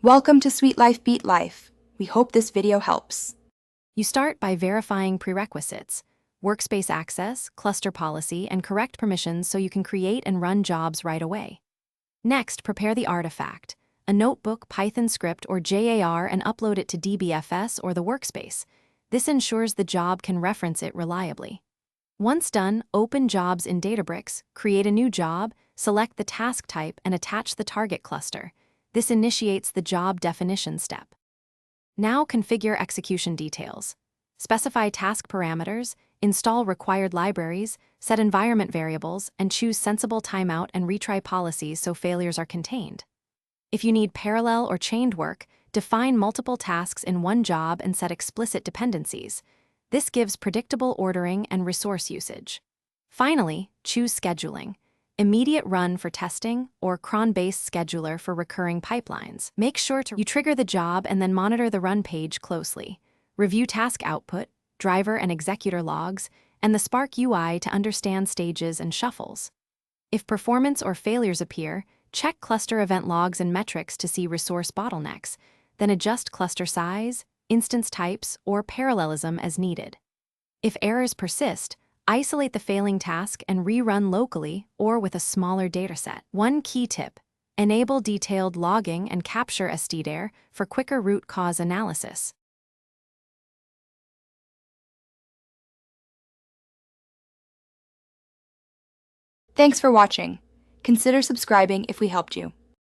Welcome to Sweet Life Beat Life. We hope this video helps. You start by verifying prerequisites, workspace access, cluster policy, and correct permissions so you can create and run jobs right away. Next, prepare the artifact, a notebook, Python script, or JAR, and upload it to DBFS or the workspace. This ensures the job can reference it reliably. Once done, open Jobs in Databricks, create a new job, select the task type, and attach the target cluster. This initiates the job definition step. Now configure execution details. Specify task parameters, install required libraries, set environment variables, and choose sensible timeout and retry policies so failures are contained. If you need parallel or chained work, define multiple tasks in one job and set explicit dependencies. This gives predictable ordering and resource usage. Finally, choose scheduling. Immediate run for testing or cron-based scheduler for recurring pipelines. Make sure you trigger the job and then monitor the run page closely. Review task output, driver and executor logs, and the Spark UI to understand stages and shuffles. If performance or failures appear, check cluster event logs and metrics to see resource bottlenecks, then adjust cluster size, instance types, or parallelism as needed. If errors persist, isolate the failing task and rerun locally or with a smaller dataset. One key tip: enable detailed logging and capture stdir for quicker root cause analysis. Thanks for watching. Consider subscribing if we helped you.